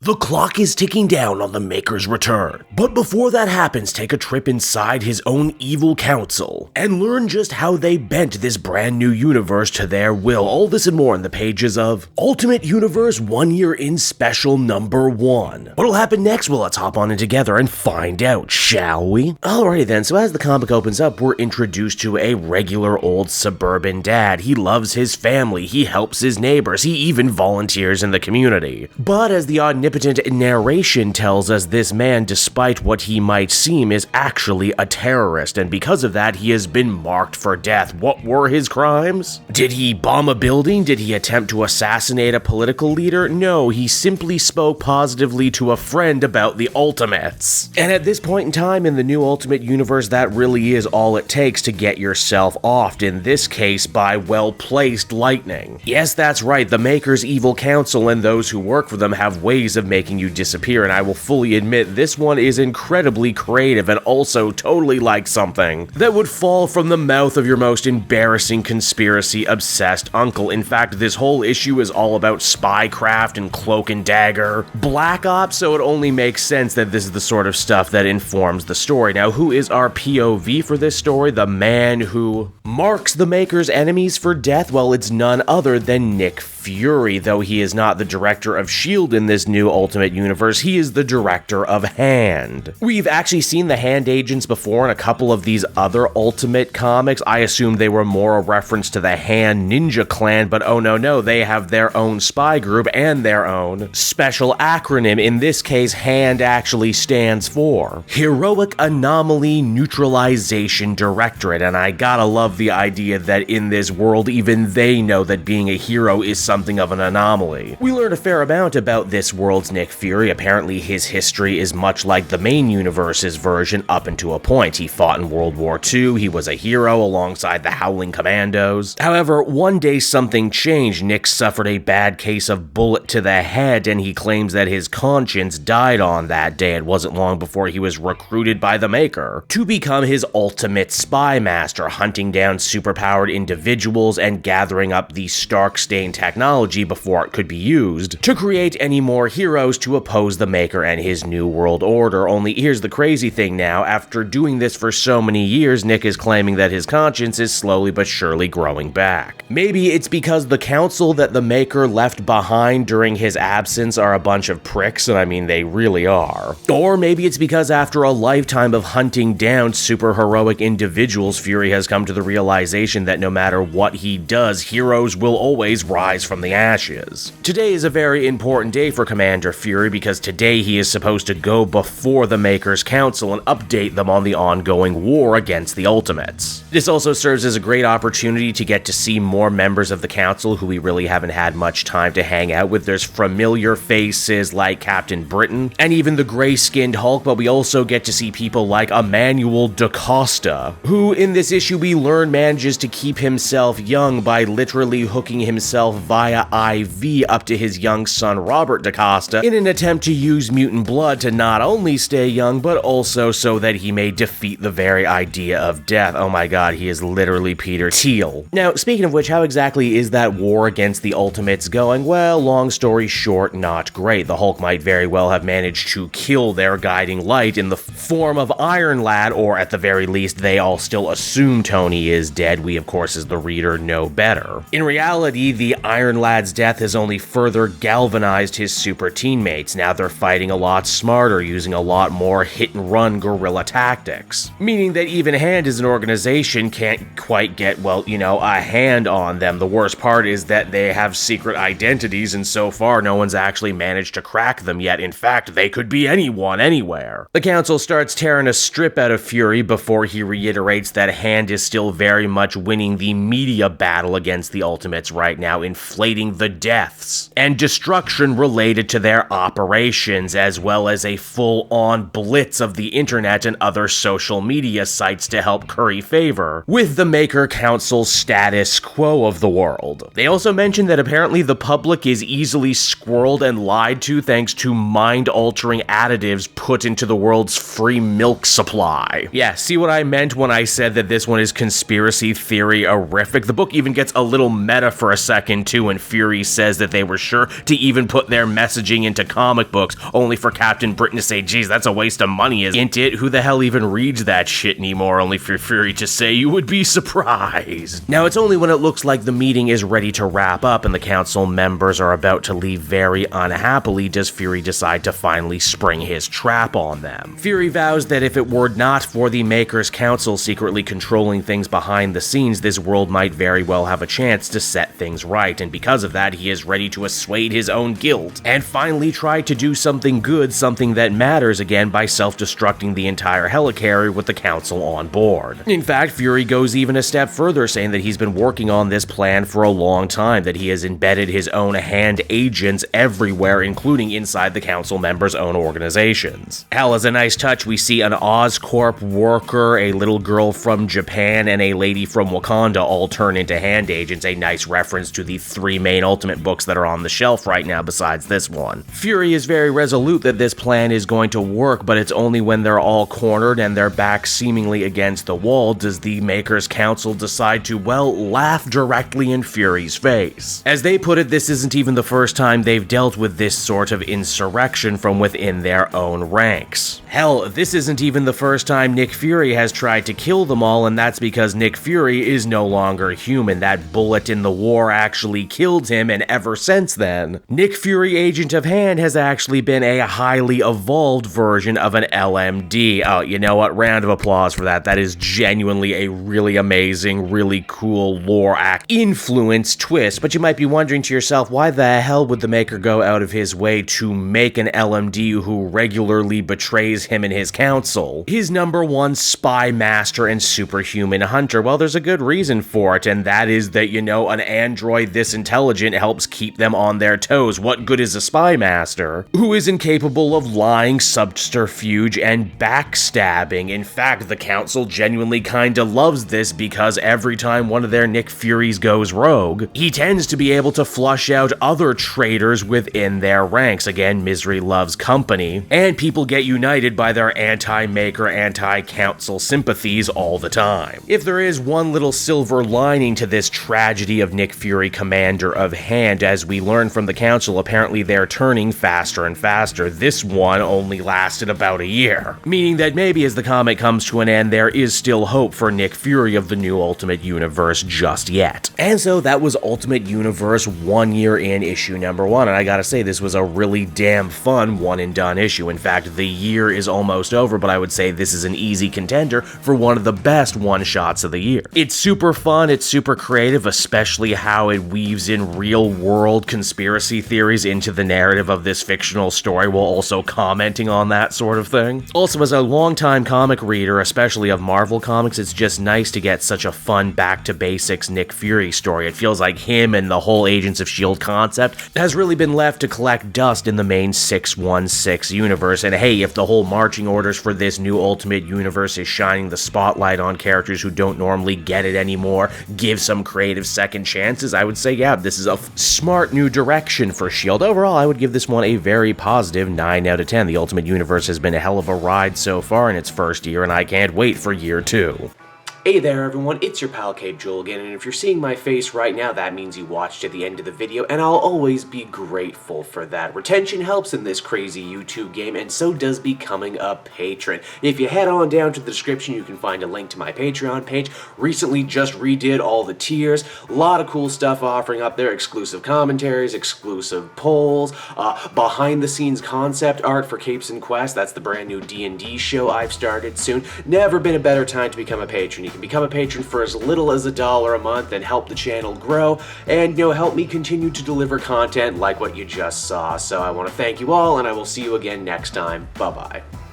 The clock is ticking down on the Maker's return, but before that happens, take a trip inside his own evil council and learn just how they bent this brand new universe to their will. All this and more in the pages of Ultimate Universe 1 Year in Special Number 1. What'll happen next? Well, let's hop on in together and find out, shall we? Alrighty then, so as the comic opens up, we're introduced to a regular old suburban dad. He loves his family, he helps his neighbors, he even volunteers in the community. But as the omnipotent narration tells us, this man, despite what he might seem, is actually a terrorist, and because of that, he has been marked for death. What were his crimes? Did he bomb a building? Did he attempt to assassinate a political leader? No, he simply spoke positively to a friend about the Ultimates. And at this point in time in the new Ultimate Universe, that really is all it takes to get yourself offed, in this case by well-placed lightning. Yes, that's right, the Maker's evil council and those who work for them have ways of making you disappear, and I will fully admit this one is incredibly creative and also totally like something that would fall from the mouth of your most embarrassing conspiracy-obsessed uncle. In fact, this whole issue is all about spycraft and cloak and dagger, black ops, so it only makes sense that this is the sort of stuff that informs the story. Now, who is our POV for this story? The man who marks the Maker's enemies for death? Well, it's none other than Nick Fury. Though he is not the director of S.H.I.E.N.D. in this new Ultimate Universe, he is the director of H.A.N.D. We've actually seen the H.A.N.D. agents before in a couple of these other Ultimate comics. I assumed they were more a reference to the H.A.N.D. Ninja Clan, but oh no, they have their own spy group and their own special acronym. In this case, H.A.N.D. actually stands for Heroic Anomaly Neutralization Directorate, and I gotta love the idea that in this world, even they know that being a hero is something of an anomaly. We learned a fair amount about this world's Nick Fury. Apparently his history is much like the main universe's version up until a point. He fought in World War II, he was a hero alongside the Howling Commandos. However, one day something changed. Nick suffered a bad case of bullet to the head, and he claims that his conscience died on that day. It wasn't long before he was recruited by the Maker to become his ultimate spy master, hunting down superpowered individuals and gathering up the Stark-stained technology before it could be used to create any more heroes to oppose the Maker and his new world order. Only here's the crazy thing now, after doing this for so many years, Nick is claiming that his conscience is slowly but surely growing back. Maybe it's because the council that the Maker left behind during his absence are a bunch of pricks, and I mean, they really are. Or maybe it's because after a lifetime of hunting down super-heroic individuals, Fury has come to the realization that no matter what he does, heroes will always rise from the ashes. Today is a very important day for Commander Fury because today he is supposed to go before the Maker's Council and update them on the ongoing war against the Ultimates. This also serves as a great opportunity to get to see more members of the Council who we really haven't had much time to hang out with. There's familiar faces like Captain Britain and even the gray-skinned Hulk, but we also get to see people like Emmanuel DaCosta, who in this issue we learn manages to keep himself young by literally hooking himself via IV up to his young son Robert DaCosta in an attempt to use mutant blood to not only stay young, but also so that he may defeat the very idea of death. Oh my god, he is literally Peter Thiel. Now, speaking of which, how exactly is that war against the Ultimates going? Well, long story short, not great. The Hulk might very well have managed to kill their guiding light in the form of Iron Lad, or at the very least, they all still assume Tony is dead. We, of course, as the reader, know better. In reality, the Iron Lad's death has only further galvanized his super teammates. Now they're fighting a lot smarter, using a lot more hit-and-run guerrilla tactics. Meaning that even H.A.N.D. as an organization can't quite get, well, a hand on them. The worst part is that they have secret identities, and so far no one's actually managed to crack them yet. In fact, they could be anyone, anywhere. The Council starts tearing a strip out of Fury before he reiterates that H.A.N.D. is still very much winning the media battle against the Ultimates right now, inflating the deaths and destruction related to their operations, as well as a full-on blitz of the internet and other social media sites to help curry favor with the Maker Council's status quo of the world. They also mentioned that apparently the public is easily squirreled and lied to thanks to mind-altering additives put into the world's free milk supply. Yeah, see what I meant when I said that this one is conspiracy theory-horrific? The book even gets a little meta for a second too, and Fury says that they were sure to even put their messaging packaging into comic books, only for Captain Britain to say, geez, that's a waste of money, isn't it? Who the hell even reads that shit anymore, only for Fury to say you would be surprised. Now, it's only when it looks like the meeting is ready to wrap up and the council members are about to leave very unhappily does Fury decide to finally spring his trap on them. Fury vows that if it were not for the Maker's Council secretly controlling things behind the scenes, this world might very well have a chance to set things right, and because of that, he is ready to assuage his own guilt and finally try to do something good, something that matters again, by self-destructing the entire helicarrier with the council on board. In fact, Fury goes even a step further, saying that he's been working on this plan for a long time, that he has embedded his own H.A.N.D agents everywhere, including inside the council members' own organizations. Hell, as a nice touch, we see an Oscorp worker, a little girl from Japan, and a lady from Wakanda all turn into H.A.N.D agents, a nice reference to the 3 main Ultimate books that are on the shelf right now besides this one. Fury is very resolute that this plan is going to work, but it's only when they're all cornered and their backs seemingly against the wall does the Maker's Council decide to, well, laugh directly in Fury's face. As they put it, this isn't even the first time they've dealt with this sort of insurrection from within their own ranks. Hell, this isn't even the first time Nick Fury has tried to kill them all, and that's because Nick Fury is no longer human. That bullet in the war actually killed him, and ever since then, Nick Fury, Agent of H.A.N.D, has actually been a highly evolved version of an LMD. Oh, you know what? Round of applause for that. That is genuinely a really amazing, really cool lore act influence twist. But you might be wondering to yourself, why the hell would the Maker go out of his way to make an LMD who regularly betrays him and his council his #1 spy master and superhuman hunter? Well, there's a good reason for it, and that is that, you know, an android this intelligent helps keep them on their toes. What good is a spy master who is incapable of lying, subterfuge, and backstabbing? In fact, the council genuinely kinda loves this, because every time one of their Nick Furies goes rogue, he tends to be able to flush out other traitors within their ranks. Again, misery loves company, and people get united by their anti-Maker, anti-council sympathies all the time. If there is one little silver lining to this tragedy of Nick Fury, Commander of H.A.N.D, as we learn from the council, apparently they're turning faster and faster. This one only lasted about a year, meaning that maybe as the comic comes to an end, there is still hope for Nick Fury of the new Ultimate Universe just yet. And so that was Ultimate Universe 1 year in, issue #1, and I gotta say, this was a really damn fun one-and-done issue. In fact, the year is almost over, but I would say this is an easy contender for one of the best one-shots of the year. It's super fun, it's super creative, especially how it weaves in real-world conspiracy theories into the narrative of this fictional story, while also commenting on that sort of thing. Also, as a longtime comic reader, especially of Marvel Comics, it's just nice to get such a fun back-to-basics Nick Fury story. It feels like him and the whole Agents of S.H.I.E.L.D. concept has really been left to collect dust in the main 616 universe, and hey, if the whole marching orders for this new Ultimate Universe is shining the spotlight on characters who don't normally get it anymore, give some creative second chances, I would say, yeah, this is a smart new direction for S.H.I.E.L.D. Overall, I would give this one a very positive 9 out of 10. The Ultimate Universe has been a hell of a ride so far in its first year, and I can't wait for year 2. Hey there everyone, it's your pal Cape Joel again, and if you're seeing my face right now, that means you watched to the end of the video, and I'll always be grateful for that. Retention helps in this crazy YouTube game, and so does becoming a patron. If you head on down to the description, you can find a link to my Patreon page. Recently just redid all the tiers, a lot of cool stuff offering up there, exclusive commentaries, exclusive polls, behind the scenes concept art for Capes and Quest, that's the brand new D&D show I've started soon. Never been a better time to become a patron. You can become a patron for as little as $1 a month and help the channel grow, and, you know, help me continue to deliver content like what you just saw. So I want to thank you all, and I will see you again next time. Bye-bye.